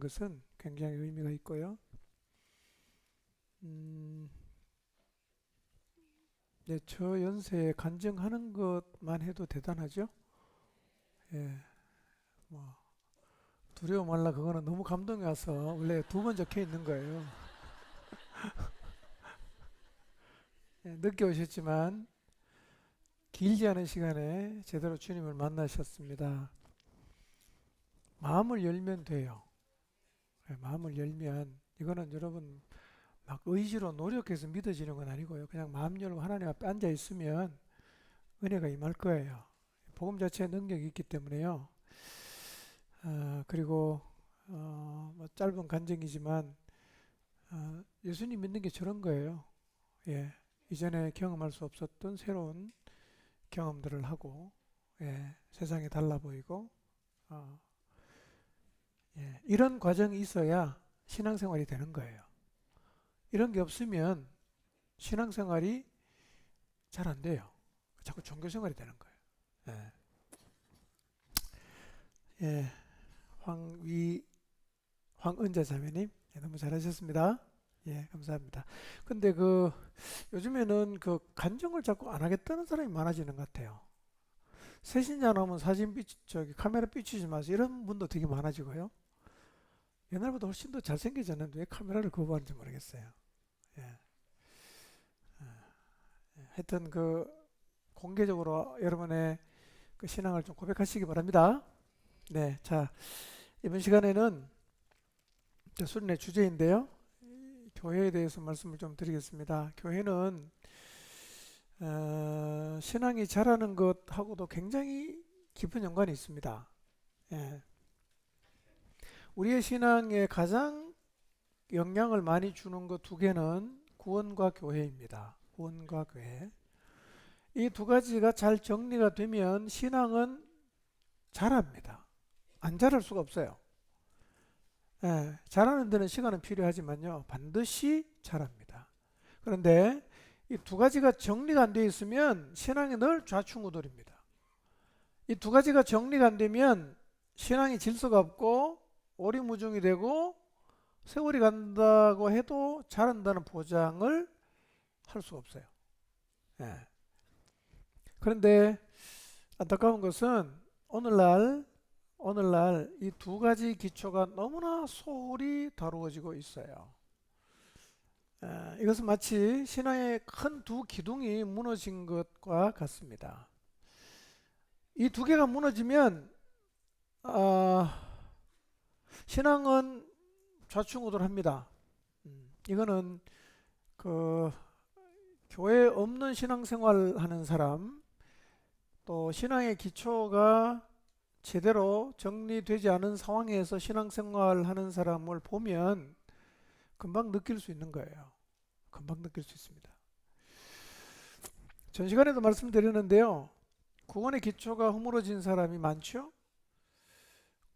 것은 굉장히 의미가 있고요. 네, 저 연세에 간증하는 것만 해도 대단하죠. 예, 뭐 두려워 말라 그거는 너무 감동이 와서 원래 두 번 적혀 있는 거예요. 예, 늦게 오셨지만 길지 않은 시간에 제대로 주님을 만나셨습니다. 마음을 열면 돼요. 예, 마음을 열면 이거는 여러분 막 의지로 노력해서 믿어지는 건 아니고요. 그냥 마음 열고 하나님 앞에 앉아 있으면 은혜가 임할 거예요. 복음 자체에 능력이 있기 때문에요. 그리고 뭐 짧은 간증이지만 예수님 믿는 게 저런 거예요. 예, 이전에 경험할 수 없었던 새로운 경험들을 하고, 예, 세상이 달라 보이고, 어, 예, 이런 과정이 있어야 신앙생활이 되는 거예요. 이런 게 없으면 신앙생활이 잘 안 돼요. 자꾸 종교생활이 되는 거예요. 예, 예, 황은자 자매님, 예, 너무 잘하셨습니다. 예, 감사합니다. 근데 요즘에는 간증을 자꾸 안 하겠다는 사람이 많아지는 것 같아요. 새신자 나오면 카메라 비추지 마세요. 이런 분도 되게 많아지고요. 옛날보다 훨씬 더 잘생겨졌는데 왜 카메라를 거부하는지 모르겠어요. 예. 하여튼 공개적으로 여러분의 신앙을 좀 고백하시기 바랍니다. 네, 자, 이번 시간에는 수련의 주제인데요. 교회에 대해서 말씀을 좀 드리겠습니다. 교회는 신앙이 자라는 것하고도 굉장히 깊은 연관이 있습니다. 예. 우리의 신앙에 가장 영향을 많이 주는 것 두 개는 구원과 교회입니다. 구원과 교회. 이 두 가지가 잘 정리가 되면 신앙은 자랍니다. 안 자랄 수가 없어요. 예, 자라는 데는 시간은 필요하지만요, 반드시 자랍니다. 그런데 이 두 가지가 정리가 안 되어 있으면 신앙이 늘 좌충우돌입니다. 이 두 가지가 정리가 안 되면 신앙이 질서가 없고 오리무중이 되고 세월이 간다고 해도 자란다는 보장을 할 수가 없어요. 예. 그런데 안타까운 것은 오늘날 이 두 가지 기초가 너무나 소홀히 다루어지고 있어요. 이것은 마치 신앙의 큰 두 기둥이 무너진 것과 같습니다. 이 두 개가 무너지면 신앙은 좌충우돌합니다. 이거는 교회에 없는 신앙생활 하는 사람, 또 신앙의 기초가 제대로 정리되지 않은 상황에서 신앙생활 하는 사람을 보면 금방 느낄 수 있는 거예요. 금방 느낄 수 있습니다. 전 시간에도 말씀드렸는데요, 구원의 기초가 허물어진 사람이 많죠?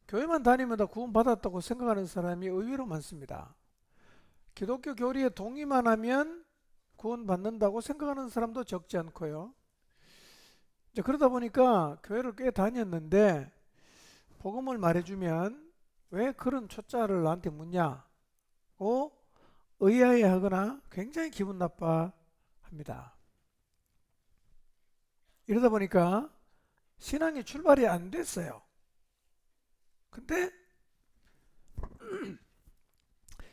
교회만 다니면 다 구원받았다고 생각하는 사람이 의외로 많습니다. 기독교 교리에 동의만 하면 구원받는다고 생각하는 사람도 적지 않고요. 이제 그러다 보니까 교회를 꽤 다녔는데 복음을 말해주면 왜 그런 초짜를 나한테 묻냐고 의아해하거나 굉장히 기분 나빠합니다. 이러다 보니까 신앙이 출발이 안 됐어요. 근데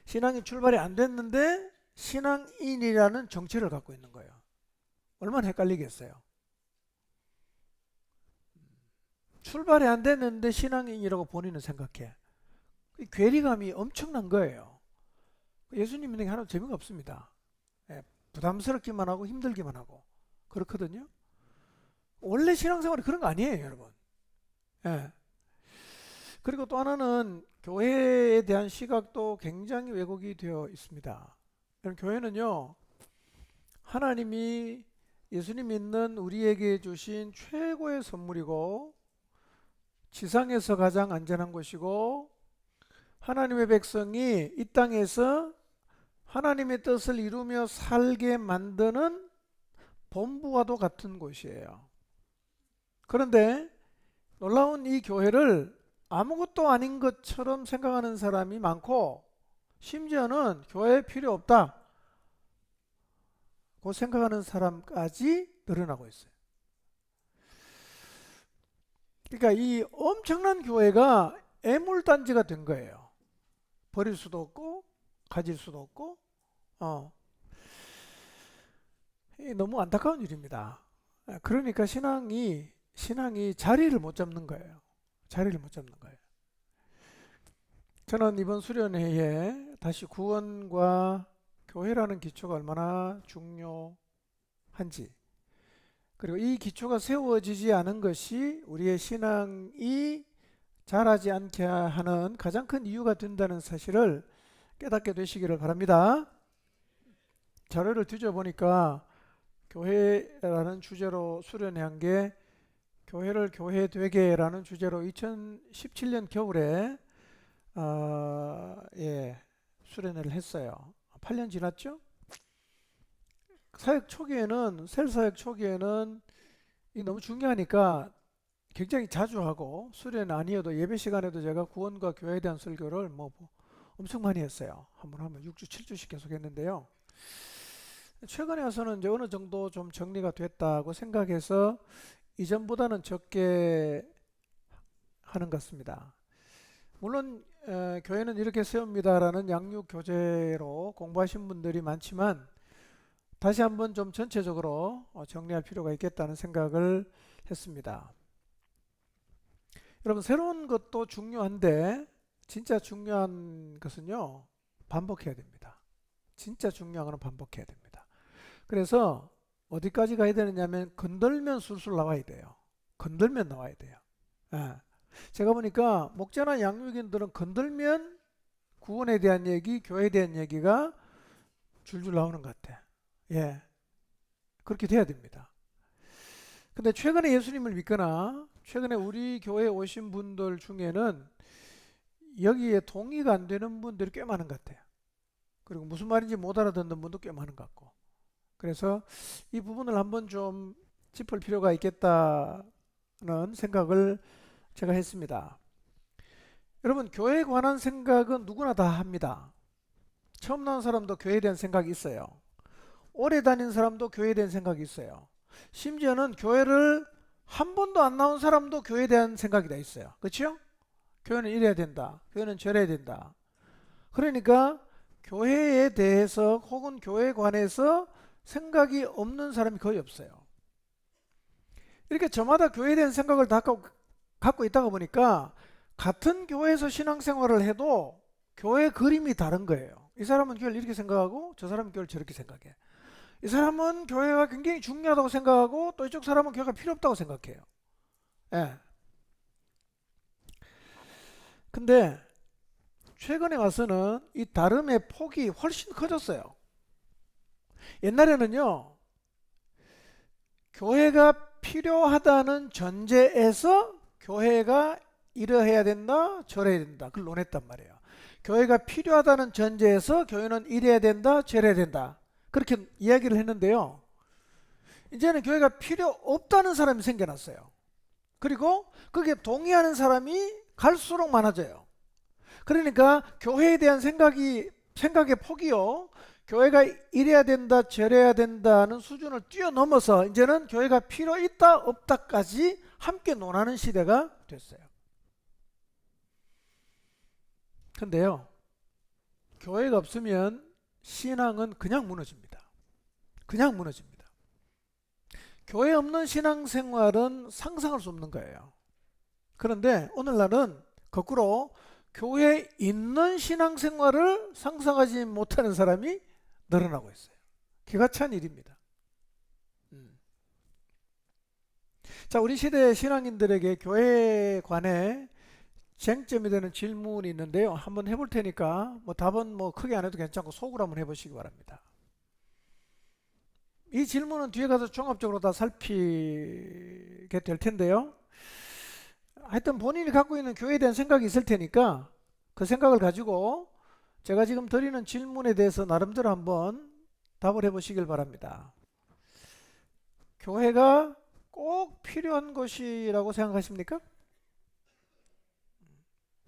신앙이 출발이 안 됐는데 신앙인이라는 정체를 갖고 있는 거예요. 얼마나 헷갈리겠어요. 출발이 안 됐는데 신앙인이라고 본인은 생각해. 괴리감이 엄청난 거예요. 예수님 믿는 게 하나도 재미가 없습니다. 예, 부담스럽기만 하고 힘들기만 하고 그렇거든요. 원래 신앙생활이 그런 거 아니에요, 여러분. 예. 그리고 또 하나는 교회에 대한 시각도 굉장히 왜곡이 되어 있습니다. 교회는요, 하나님이 예수님 믿는 우리에게 주신 최고의 선물이고 지상에서 가장 안전한 곳이고 하나님의 백성이 이 땅에서 하나님의 뜻을 이루며 살게 만드는 본부와도 같은 곳이에요. 그런데 놀라운 이 교회를 아무것도 아닌 것처럼 생각하는 사람이 많고, 심지어는 교회 필요 없다고 생각하는 사람까지 늘어나고 있어요. 그러니까 이 엄청난 교회가 애물단지가 된 거예요. 버릴 수도 없고 가질 수도 없고, 너무 안타까운 일입니다. 그러니까 신앙이 자리를 못 잡는 거예요. 자리를 못 잡는 거예요. 저는 이번 수련회에 다시 구원과 교회라는 기초가 얼마나 중요한지, 그리고 이 기초가 세워지지 않은 것이 우리의 신앙이 자라지 않게 하는 가장 큰 이유가 된다는 사실을 깨닫게 되시기를 바랍니다. 자료를 뒤져보니까 교회라는 주제로 수련한 게 교회를 교회되게라는 주제로 2017년 겨울에 수련회를 했어요. 8년 지났죠? 셀 사역 초기에는 이 너무 중요하니까 굉장히 자주 하고, 수련 아니어도 예배 시간에도 제가 구원과 교회에 대한 설교를 엄청 많이 했어요. 한번 하면 6주, 7주씩 계속 했는데요. 최근에 와서는 이제 어느 정도 좀 정리가 됐다고 생각해서 이전보다는 적게 하는 것 같습니다. 물론 교회는 이렇게 세웁니다라는 양육 교재로 공부하신 분들이 많지만, 다시 한번 좀 전체적으로 정리할 필요가 있겠다는 생각을 했습니다. 여러분, 새로운 것도 중요한데 진짜 중요한 것은요, 반복해야 됩니다. 진짜 중요한 것은 반복해야 됩니다. 그래서 어디까지 가야 되느냐면, 건들면 술술 나와야 돼요. 건들면 나와야 돼요. 제가 보니까 목자나 양육인들은 건들면 구원에 대한 얘기, 교회에 대한 얘기가 줄줄 나오는 것 같아. 그렇게 돼야 됩니다. 근데 최근에 예수님을 믿거나 최근에 우리 교회에 오신 분들 중에는 여기에 동의가 안 되는 분들이 꽤 많은 것 같아요. 그리고 무슨 말인지 못 알아듣는 분도 꽤 많은 것 같고, 그래서 이 부분을 한번 좀 짚을 필요가 있겠다는 생각을 제가 했습니다. 여러분, 교회에 관한 생각은 누구나 다 합니다. 처음 나온 사람도 교회에 대한 생각이 있어요. 오래 다닌 사람도 교회에 대한 생각이 있어요. 심지어는 교회를 한 번도 안 나온 사람도 교회에 대한 생각이 다 있어요. 그렇죠? 교회는 이래야 된다, 교회는 저래야 된다. 그러니까 교회에 대해서 혹은 교회에 관해서 생각이 없는 사람이 거의 없어요. 이렇게 저마다 교회에 대한 생각을 다 갖고 있다가 보니까 같은 교회에서 신앙생활을 해도 교회 그림이 다른 거예요. 이 사람은 교회를 이렇게 생각하고 저 사람은 교회를 저렇게 생각해. 이 사람은 교회가 굉장히 중요하다고 생각하고 또 이쪽 사람은 교회가 필요 없다고 생각해요. 근데 최근에 와서는 이 다름의 폭이 훨씬 커졌어요. 옛날에는요, 교회가 필요하다는 전제에서 교회가 이러해야 된다, 저래야 된다, 그걸 논했단 말이에요. 교회가 필요하다는 전제에서 교회는 이래야 된다, 저래야 된다, 그렇게 이야기를 했는데요, 이제는 교회가 필요 없다는 사람이 생겨났어요. 그리고 거기에 동의하는 사람이 갈수록 많아져요. 그러니까 교회에 대한 생각의 폭이요, 교회가 이래야 된다, 저래야 된다는 수준을 뛰어넘어서 이제는 교회가 필요 있다, 없다까지 함께 논하는 시대가 됐어요. 근데요, 교회가 없으면 신앙은 그냥 무너집니다. 그냥 무너집니다. 교회 없는 신앙생활은 상상할 수 없는 거예요. 그런데 오늘날은 거꾸로 교회에 있는 신앙생활을 상상하지 못하는 사람이 늘어나고 있어요. 기가 찬 일입니다. 자, 우리 시대의 신앙인들에게 교회에 관해 쟁점이 되는 질문이 있는데요, 한번 해볼 테니까 답은 크게 안 해도 괜찮고 속으로 한번 해보시기 바랍니다. 이 질문은 뒤에 가서 종합적으로 다 살피게 될 텐데요, 하여튼 본인이 갖고 있는 교회에 대한 생각이 있을 테니까 그 생각을 가지고 제가 지금 드리는 질문에 대해서 나름대로 한번 답을 해보시길 바랍니다. 교회가 꼭 필요한 것이라고 생각하십니까?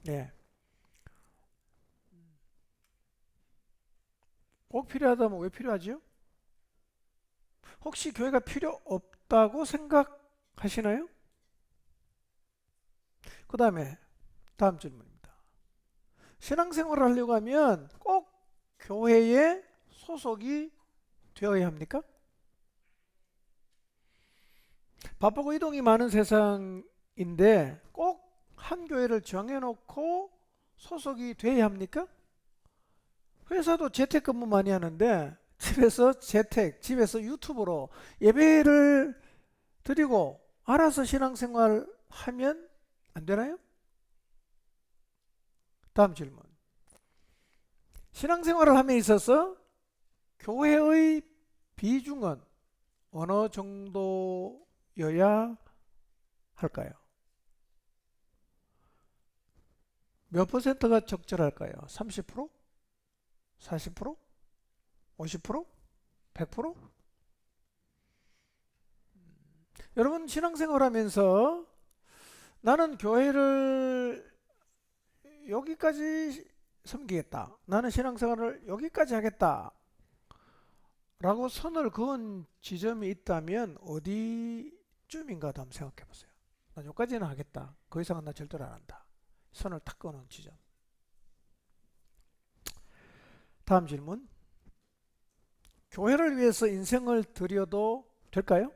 네. 꼭 필요하다면 왜 필요하지요? 혹시 교회가 필요 없다고 생각하시나요? 그 다음에 다음 질문입니다. 신앙생활을 하려고 하면 꼭 교회에 소속이 되어야 합니까? 바쁘고 이동이 많은 세상인데 꼭 한 교회를 정해놓고 소속이 돼야 합니까? 회사도 재택근무 많이 하는데 집에서 재택, 집에서 유튜브로 예배를 드리고 알아서 신앙생활 하면 안 되나요? 다음 질문. 신앙생활을 함에 있어서 교회의 비중은 어느 정도여야 할까요? 몇 퍼센트가 적절할까요? 30%? 40%? 50%? 100%? 여러분 신앙생활 하면서 나는 교회를 여기까지 섬기겠다. 나는 신앙생활을 여기까지 하겠다. 라고 선을 그은 지점이 있다면 어디쯤인가 한번 생각해 보세요. 난 여기까지는 하겠다. 그 이상은 나 절대로 안 한다. 선을 탁 그어놓은 지점. 다음 질문. 교회를 위해서 인생을 드려도 될까요?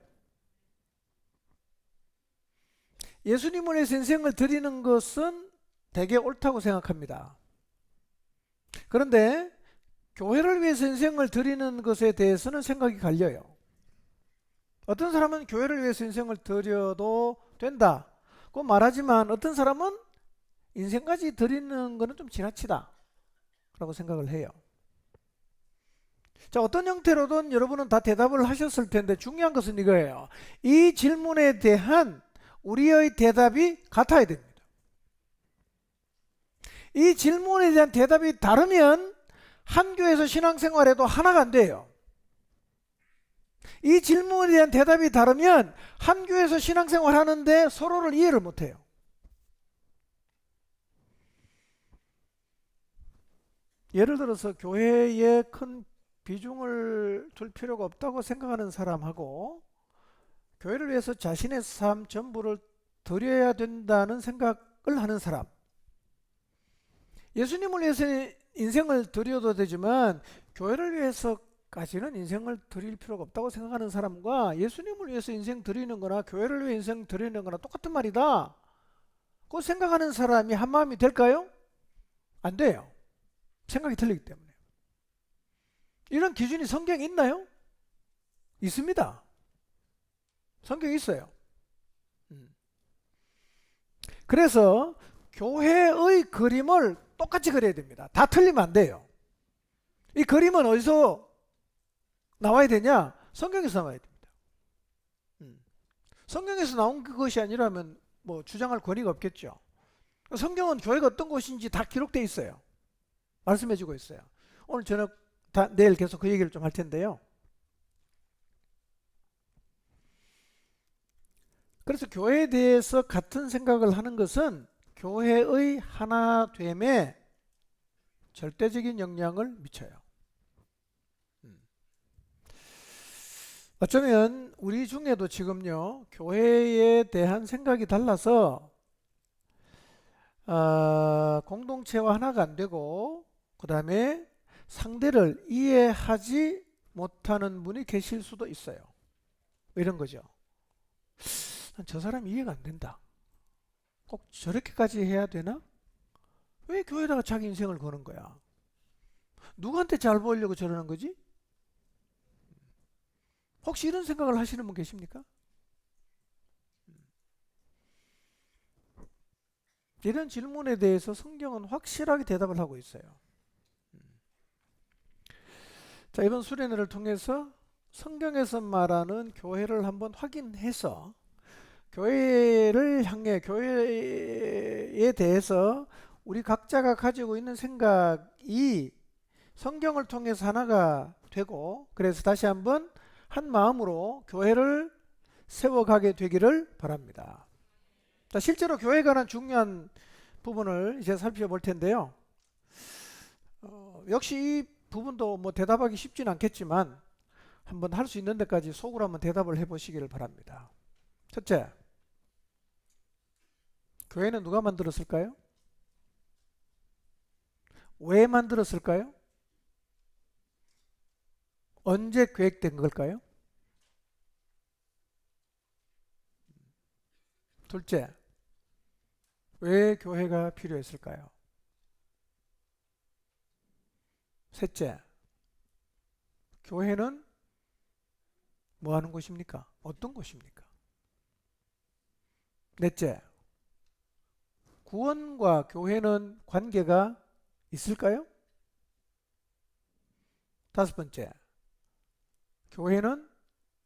예수님을 위해서 인생을 드리는 것은 되게 옳다고 생각합니다. 그런데 교회를 위해서 인생을 드리는 것에 대해서는 생각이 갈려요. 어떤 사람은 교회를 위해서 인생을 드려도 된다고 말하지만 어떤 사람은 인생까지 드리는 것은 좀 지나치다 라고 생각을 해요. 자, 어떤 형태로든 여러분은 다 대답을 하셨을 텐데 중요한 것은 이거예요. 이 질문에 대한 우리의 대답이 같아야 됩니다. 이 질문에 대한 대답이 다르면 한 교회에서 신앙생활해도 하나가 안 돼요. 이 질문에 대한 대답이 다르면 한 교회에서 신앙생활 하는데 서로를 이해를 못해요. 예를 들어서 교회에 큰 비중을 둘 필요가 없다고 생각하는 사람하고 교회를 위해서 자신의 삶 전부를 드려야 된다는 생각을 하는 사람, 예수님을 위해서 인생을 드려도 되지만 교회를 위해서까지는 인생을 드릴 필요가 없다고 생각하는 사람과 예수님을 위해서 인생 드리는 거나 교회를 위해 인생 드리는 거나 똑같은 말이다 그 생각하는 사람이 한 마음이 될까요? 안 돼요. 생각이 틀리기 때문에. 이런 기준이 성경에 있나요? 있습니다. 성경에 있어요. 그래서 교회의 그림을 똑같이 그려야 됩니다. 다 틀리면 안 돼요. 이 그림은 어디서 나와야 되냐? 성경에서 나와야 됩니다. 성경에서 나온 것이 아니라면 뭐 주장할 권위가 없겠죠. 성경은 교회가 어떤 곳인지 다 기록되어 있어요. 말씀해주고 있어요. 오늘 저녁 내일 계속 그 얘기를 좀 할 텐데요. 그래서 교회에 대해서 같은 생각을 하는 것은 교회의 하나됨에 절대적인 영향을 미쳐요. 어쩌면 우리 중에도 지금요 교회에 대한 생각이 달라서 공동체와 하나가 안 되고 그 다음에 상대를 이해하지 못하는 분이 계실 수도 있어요. 이런 거죠. 저 사람 이해가 안 된다. 꼭 저렇게까지 해야 되나? 왜 교회에다가 자기 인생을 거는 거야? 누구한테 잘 보이려고 저러는 거지? 혹시 이런 생각을 하시는 분 계십니까? 이런 질문에 대해서 성경은 확실하게 대답을 하고 있어요. 자, 이번 수련회를 통해서 성경에서 말하는 교회를 한번 확인해서 교회를 향해 교회에 대해서 우리 각자가 가지고 있는 생각이 성경을 통해서 하나가 되고 그래서 다시 한번 한 마음으로 교회를 세워가게 되기를 바랍니다. 자, 실제로 교회에 관한 중요한 부분을 이제 살펴볼 텐데요. 역시 이 부분도 뭐 대답하기 쉽진 않겠지만 한번 할 수 있는 데까지 속으로 한번 대답을 해보시기를 바랍니다. 첫째, 교회는 누가 만들었을까요? 왜 만들었을까요? 언제 계획된 걸까요? 둘째, 왜 교회가 필요했을까요? 셋째, 교회는 뭐 하는 곳입니까? 어떤 곳입니까? 넷째, 구원과 교회는 관계가 있을까요? 다섯 번째, 교회는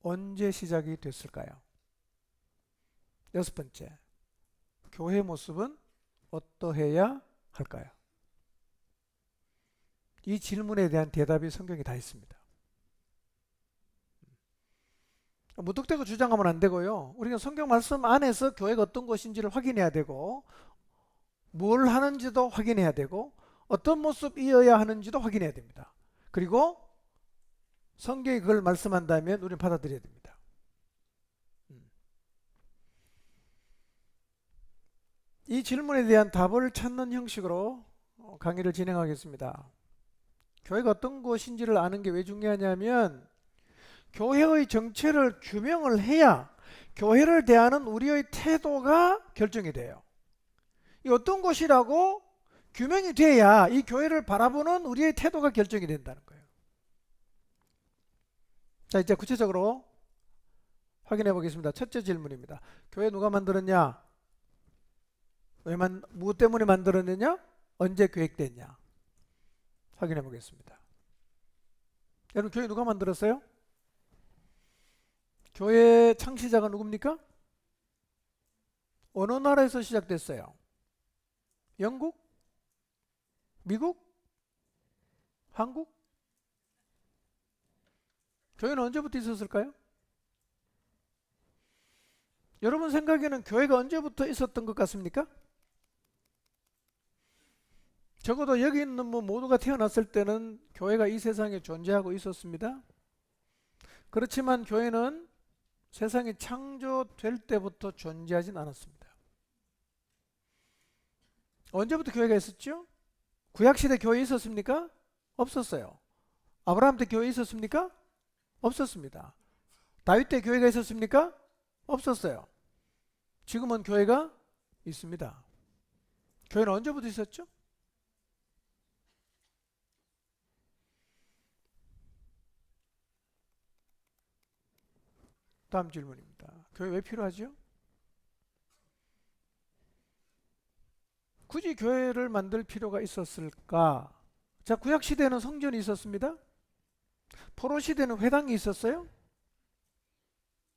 언제 시작이 됐을까요? 여섯 번째, 교회 모습은 어떠해야 할까요? 이 질문에 대한 대답이 성경에 다 있습니다. 무턱대고 주장하면 안 되고요. 우리가 성경 말씀 안에서 교회가 어떤 것인지를 확인해야 되고, 뭘 하는지도 확인해야 되고, 어떤 모습이어야 하는지도 확인해야 됩니다. 그리고 성경이 그걸 말씀한다면 우리는 받아들여야 됩니다. 이 질문에 대한 답을 찾는 형식으로 강의를 진행하겠습니다. 교회가 어떤 것인지를 아는 게 왜 중요하냐면, 교회의 정체를 규명을 해야 교회를 대하는 우리의 태도가 결정이 돼요. 이 어떤 것이라고 규명이 돼야 이 교회를 바라보는 우리의 태도가 결정이 된다는 거예요. 자, 이제 구체적으로 확인해 보겠습니다. 첫째 질문입니다. 교회 누가 만들었냐? 무엇 때문에 만들었느냐? 언제 계획됐냐? 확인해 보겠습니다. 여러분, 교회 누가 만들었어요? 교회 창시자가 누굽니까? 어느 나라에서 시작됐어요? 영국? 미국? 한국? 교회는 언제부터 있었을까요? 여러분 생각에는 교회가 언제부터 있었던 것 같습니까? 적어도 여기 있는 모두가 태어났을 때는 교회가 이 세상에 존재하고 있었습니다. 그렇지만 교회는 세상이 창조될 때부터 존재하진 않았습니다. 언제부터 교회가 있었죠? 구약시대 교회 있었습니까? 없었어요. 아브라함 때 교회 있었습니까? 없었습니다. 다윗 때 교회가 있었습니까? 없었어요. 지금은 교회가 있습니다. 교회는 언제부터 있었죠? 다음 질문입니다. 교회 왜 필요하죠? 굳이 교회를 만들 필요가 있었을까? 자, 구약시대에는 성전이 있었습니다. 포로시대는 회당이 있었어요.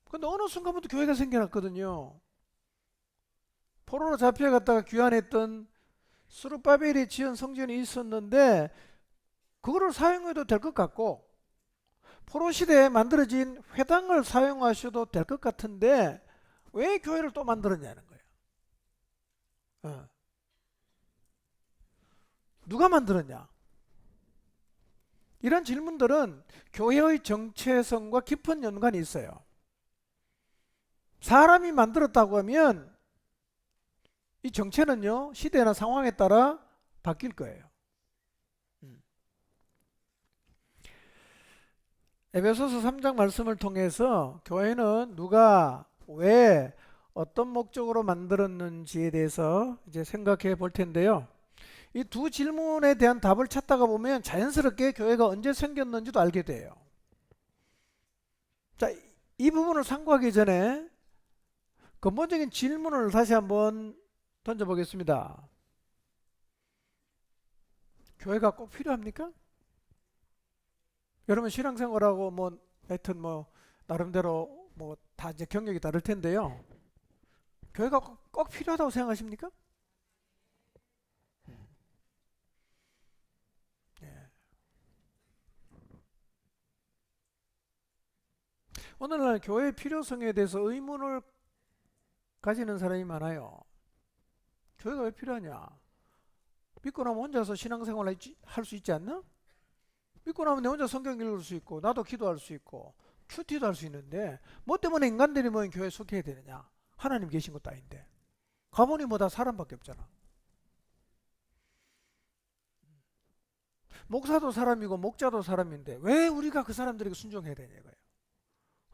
근데 어느 순간부터 교회가 생겨났거든요. 포로로 잡혀갔다가 귀환했던 스룹바벨이 지은 성전이 있었는데 그거를 사용해도 될 것 같고, 포로시대에 만들어진 회당을 사용하셔도 될 것 같은데 왜 교회를 또 만들었냐는 거예요. 누가 만들었냐? 이런 질문들은 교회의 정체성과 깊은 연관이 있어요. 사람이 만들었다고 하면 이 정체는요, 시대나 상황에 따라 바뀔 거예요. 에베소서 3장 말씀을 통해서 교회는 누가, 왜, 어떤 목적으로 만들었는지에 대해서 이제 생각해 볼 텐데요. 이 두 질문에 대한 답을 찾다가 보면 자연스럽게 교회가 언제 생겼는지도 알게 돼요. 자, 이 부분을 상고하기 전에 근본적인 질문을 다시 한번 던져보겠습니다. 교회가 꼭 필요합니까? 여러분 신앙생활하고 하여튼 나름대로 다 이제 경력이 다를 텐데요. 교회가 꼭 필요하다고 생각하십니까? 예. 오늘날 교회의 필요성에 대해서 의문을 가지는 사람이 많아요. 교회가 왜 필요하냐? 믿고 나면 혼자서 신앙생활 할 수 있지 않나? 믿고 나면 내 혼자 성경 읽을 수 있고 나도 기도할 수 있고 큐티도 할 수 있는데 뭐 때문에 인간들이 모인 교회에 속해야 되느냐? 하나님 계신 것도 아닌데. 가보니 뭐 다 사람밖에 없잖아. 목사도 사람이고 목자도 사람인데 왜 우리가 그 사람들에게 순종해야 되냐 이거예요.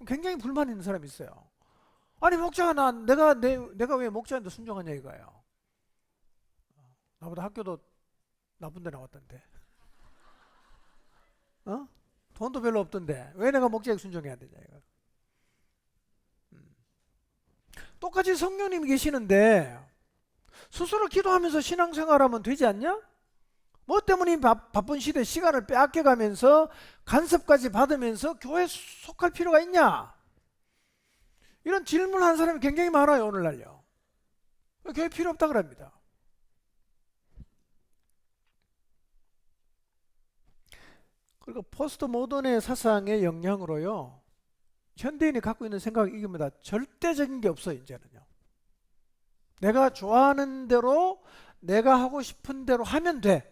굉장히 불만 있는 사람이 있어요. 아니 목자가 내가 왜 목자한테 순종하냐 이거예요. 나보다 학교도 나쁜 데 나왔던데. 어? 돈도 별로 없던데 왜 내가 목자에게 순종해야 되냐 이거. 똑같이 성령님이 계시는데 스스로 기도하면서 신앙생활하면 되지 않냐? 뭐 때문에 바쁜 시대에 시간을 빼앗겨가면서 간섭까지 받으면서 교회에 속할 필요가 있냐? 이런 질문하는 사람이 굉장히 많아요 오늘날요. 교회 필요 없다 그럽니다. 그리고 포스트 모던의 사상의 영향으로요 현대인이 갖고 있는 생각이 이겁니다. 절대적인 게 없어요 이제는요. 내가 좋아하는 대로 내가 하고 싶은 대로 하면 돼.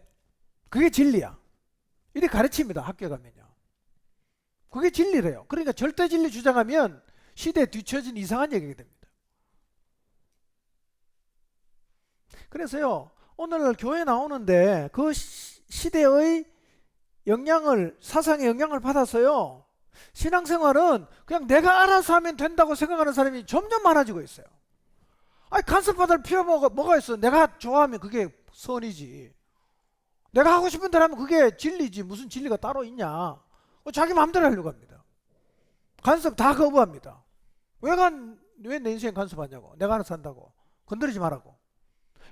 그게 진리야. 이렇게 가르칩니다 학교 가면요. 그게 진리래요. 그러니까 절대 진리 주장하면 시대에 뒤처진 이상한 얘기가 됩니다. 그래서요 오늘날 교회 나오는데 그 시대의 영향을 사상의 영향을 받아서요 신앙생활은 그냥 내가 알아서 하면 된다고 생각하는 사람이 점점 많아지고 있어요. 아니 간섭받을 필요가 뭐가 있어. 내가 좋아하면 그게 선이지. 내가 하고 싶은 대로 하면 그게 진리지. 무슨 진리가 따로 있냐. 자기 마음대로 하려고 합니다. 간섭 다 거부합니다. 왜 내 인생 간섭하냐고. 내가 알아서 한다고. 건드리지 말라고.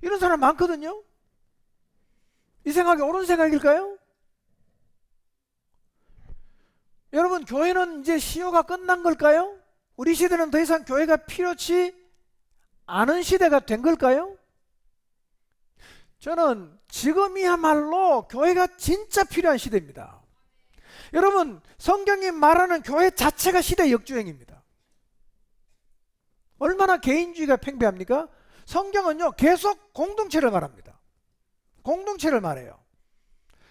이런 사람 많거든요. 이 생각이 옳은 생각일까요? 여러분 교회는 이제 시효가 끝난 걸까요? 우리 시대는 더 이상 교회가 필요치 않은 시대가 된 걸까요? 저는 지금이야말로 교회가 진짜 필요한 시대입니다. 여러분 성경이 말하는 교회 자체가 시대 역주행입니다. 얼마나 개인주의가 팽배합니까? 성경은요 계속 공동체를 말합니다. 공동체를 말해요.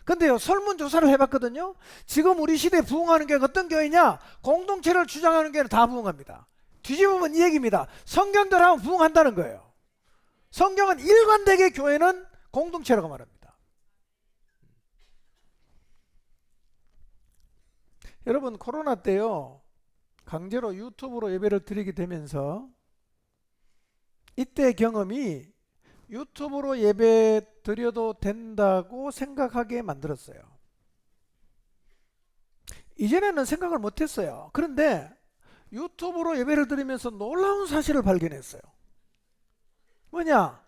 근데요 설문조사를 해봤거든요. 지금 우리 시대에 부흥하는 교회가 어떤 교회냐? 공동체를 주장하는 교회는 다 부흥합니다. 뒤집으면 이 얘기입니다. 성경대로 하면 부흥한다는 거예요. 성경은 일관되게 교회는 공동체라고 말합니다. 여러분 코로나 때요 강제로 유튜브로 예배를 드리게 되면서 이때 경험이 유튜브로 예배 드려도 된다고 생각하게 만들었어요. 이전에는 생각을 못했어요. 그런데 유튜브로 예배를 드리면서 놀라운 사실을 발견했어요. 뭐냐?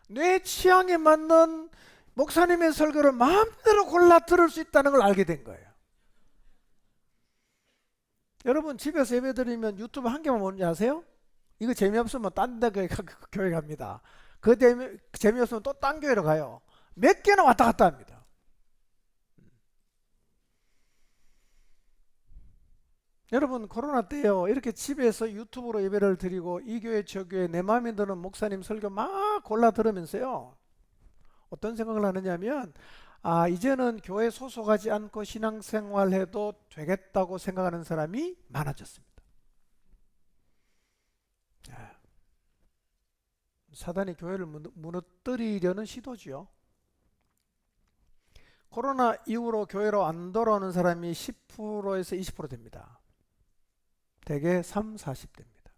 내 취향에 맞는 목사님의 설교를 마음대로 골라 들을 수 있다는 걸 알게 된 거예요. 여러분 집에서 예배 드리면 유튜브 한 개만 보는지 아세요? 이거 재미없으면 딴 데 교회 갑니다. 그 재미없으면 또 딴 교회로 가요. 몇 개나 왔다 갔다 합니다. 여러분 코로나 때요 이렇게 집에서 유튜브로 예배를 드리고 이 교회 저 교회 내 마음에 드는 목사님 설교 막 골라 들으면서요 어떤 생각을 하느냐면 이제는 교회 소속하지 않고 신앙생활해도 되겠다고 생각하는 사람이 많아졌습니다. 사단이 교회를 무너뜨리려는 시도지요. 코로나 이후로 교회로 안 돌아오는 사람이 10%에서 20% 됩니다. 대개 3, 40대입니다.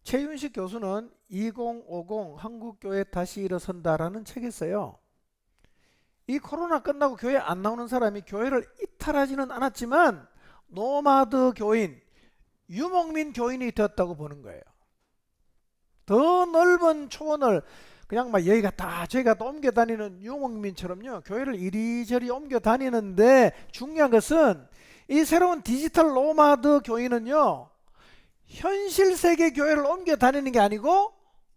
최윤식 교수는 2050 한국교회 다시 일어선다라는 책을 써요. 이 코로나 끝나고 교회 안 나오는 사람이 교회를 이탈하지는 않았지만 노마드 교인, 유목민 교인이 되었다고 보는 거예요. 더 넓은 초원을 그냥 막 여기 갔다 저기 갔다 옮겨 다니는 유목민처럼요 교회를 이리저리 옮겨 다니는데 중요한 것은 이 새로운 디지털 노마드 교인은요 현실 세계 교회를 옮겨 다니는 게 아니고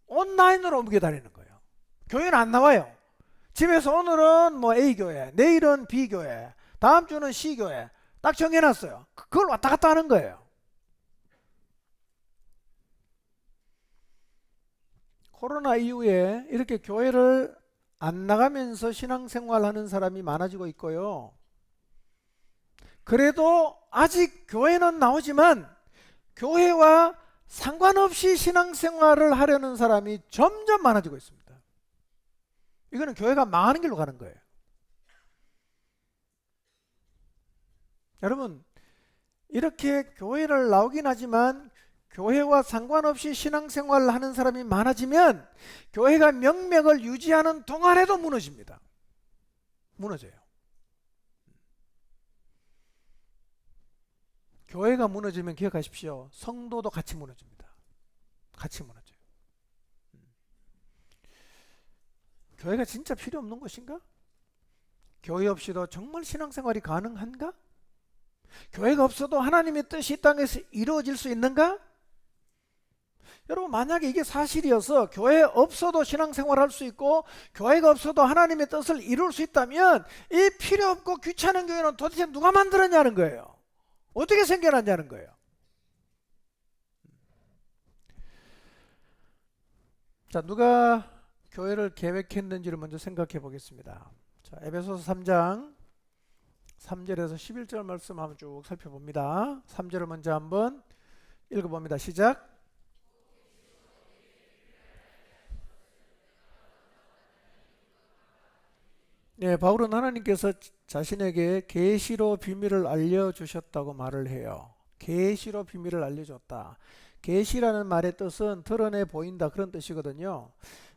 온라인으로 옮겨 다니는 거예요. 교회는 안 나와요. 집에서 오늘은 뭐 A 교회, 내일은 B 교회, 다음 주는 C 교회 딱 정해놨어요. 그걸 왔다 갔다 하는 거예요. 코로나 이후에 이렇게 교회를 안 나가면서 신앙생활하는 사람이 많아지고 있고요. 그래도 아직 교회는 나오지만 교회와 상관없이 신앙생활을 하려는 사람이 점점 많아지고 있습니다. 이거는 교회가 망하는 길로 가는 거예요. 여러분, 이렇게 교회를 나오긴 하지만 교회와 상관없이 신앙생활을 하는 사람이 많아지면 교회가 명맥을 유지하는 동안에도 무너집니다. 무너져요. 교회가 무너지면 기억하십시오. 성도도 같이 무너집니다. 같이 무너져요. 교회가 진짜 필요 없는 것인가? 교회 없이도 정말 신앙생활이 가능한가? 교회가 없어도 하나님의 뜻이 이 땅에서 이루어질 수 있는가? 여러분, 만약에 이게 사실이어서 교회 없어도 신앙생활 할 수 있고 교회가 없어도 하나님의 뜻을 이룰 수 있다면 이 필요 없고 귀찮은 교회는 도대체 누가 만들었냐는 거예요. 어떻게 생겨났냐는 거예요. 자, 누가 교회를 계획했는지를 먼저 생각해 보겠습니다. 자, 에베소서 3장 3절에서 11절 말씀 한번 쭉 살펴봅니다. 3절을 먼저 한번 읽어봅니다. 시작. 네, 바울은 하나님께서 자신에게 계시로 비밀을 알려주셨다고 말을 해요. 계시로 비밀을 알려줬다. 계시라는 말의 뜻은 드러내 보인다, 그런 뜻이거든요.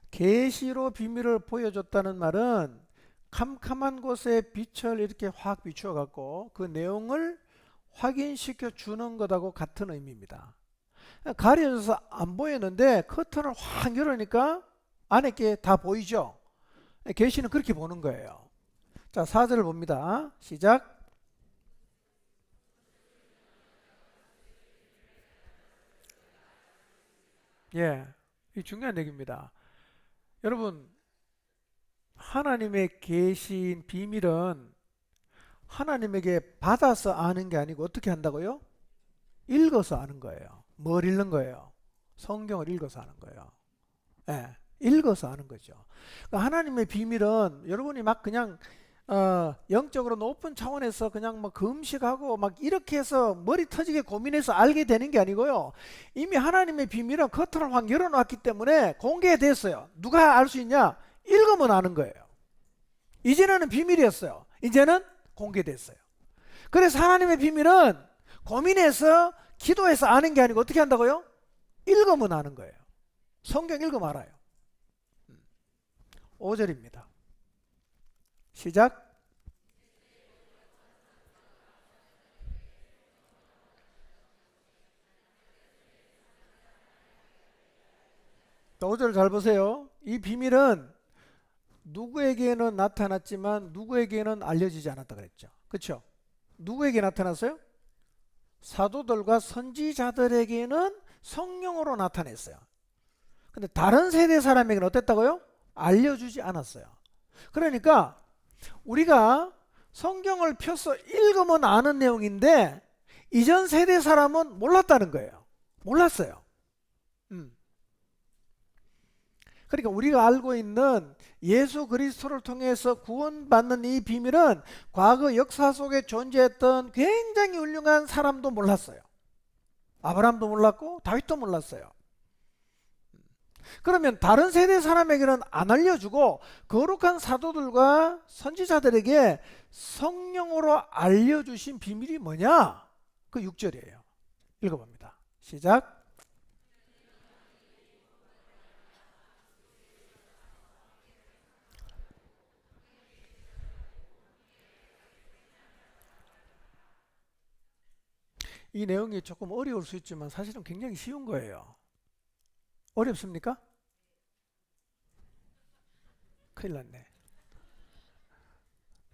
계시로 비밀을 보여줬다는 말은 캄캄한 곳에 빛을 이렇게 확 비추어 갖고 그 내용을 확인시켜 주는 것하고 같은 의미입니다. 가려져서 안 보였는데 커튼을 확 열으니까 안에 게 다 보이죠. 계시는 그렇게 보는 거예요. 자, 4절을 봅니다. 시작. 예, 이 중요한 얘기입니다. 여러분, 하나님의 계신 비밀은 하나님에게 받아서 아는 게 아니고 어떻게 한다고요? 읽어서 아는 거예요. 뭘 읽는 거예요? 성경을 읽어서 아는 거예요. 예, 읽어서 아는 거죠. 그러니까 하나님의 비밀은 여러분이 막 그냥 영적으로 높은 차원에서 그냥 뭐 금식하고 막 이렇게 해서 머리 터지게 고민해서 알게 되는 게 아니고요. 이미 하나님의 비밀은 커튼을 확 열어놨기 때문에 공개됐어요. 누가 알 수 있냐? 읽으면 아는 거예요. 이전에는 비밀이었어요. 이제는 공개됐어요. 그래서 하나님의 비밀은 고민해서 기도해서 아는 게 아니고 어떻게 한다고요? 읽으면 아는 거예요. 성경 읽으면 알아요. 5절입니다. 시작. 자, 5절 잘 보세요. 이 비밀은 누구에게는 나타났지만 누구에게는 알려지지 않았다 그랬죠. 그렇죠? 누구에게 나타났어요? 사도들과 선지자들에게는 성령으로 나타냈어요. 근데 다른 세대 사람에게는 어땠다고요? 알려주지 않았어요. 그러니까 우리가 성경을 펴서 읽으면 아는 내용인데 이전 세대 사람은 몰랐다는 거예요. 몰랐어요. 그러니까 우리가 알고 있는 예수 그리스도를 통해서 구원받는 이 비밀은 과거 역사 속에 존재했던 굉장히 훌륭한 사람도 몰랐어요. 아브라함도 몰랐고 다윗도 몰랐어요. 그러면 다른 세대 사람에게는 안 알려주고 거룩한 사도들과 선지자들에게 성령으로 알려주신 비밀이 뭐냐? 그 6절이에요. 읽어봅니다. 시작. 이 내용이 조금 어려울 수 있지만 사실은 굉장히 쉬운 거예요. 어렵습니까? 큰일 났네.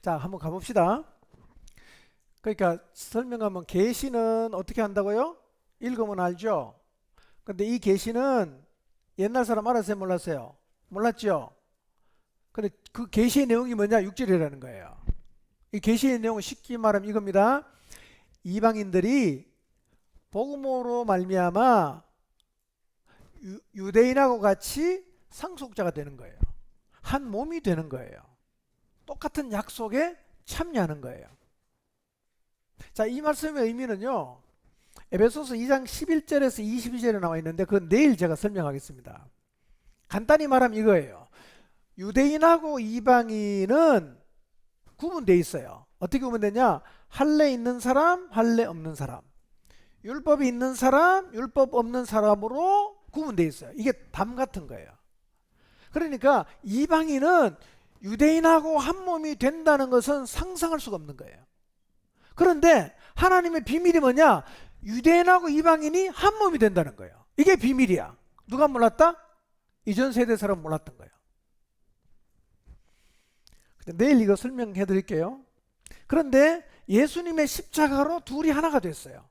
자, 한번 가봅시다. 그러니까 설명하면 계시는 어떻게 한다고요? 읽으면 알죠? 근데 이 계시는 옛날 사람 알았어요? 몰랐어요? 몰랐죠? 근데 그 계시의 내용이 뭐냐? 6절이라는 거예요. 이 계시의 내용은 쉽게 말하면 이겁니다. 이방인들이 복음으로 말미암아 유대인하고 같이 상속자가 되는 거예요. 한 몸이 되는 거예요. 똑같은 약속에 참여하는 거예요. 자, 이 말씀의 의미는요, 에베소서 2장 11절에서 22절에 나와 있는데 그건 내일 제가 설명하겠습니다. 간단히 말하면 이거예요. 유대인하고 이방인은 구분되어 있어요. 어떻게 구분되냐? 할례 있는 사람, 할례 없는 사람, 율법이 있는 사람, 율법 없는 사람으로 구분되어 있어요. 이게 담 같은 거예요. 그러니까 이방인은 유대인하고 한 몸이 된다는 것은 상상할 수가 없는 거예요. 그런데 하나님의 비밀이 뭐냐? 유대인하고 이방인이 한 몸이 된다는 거예요. 이게 비밀이야. 누가 몰랐다? 이전 세대 사람 몰랐던 거예요. 내일 이거 설명해 드릴게요. 그런데 예수님의 십자가로 둘이 하나가 됐어요.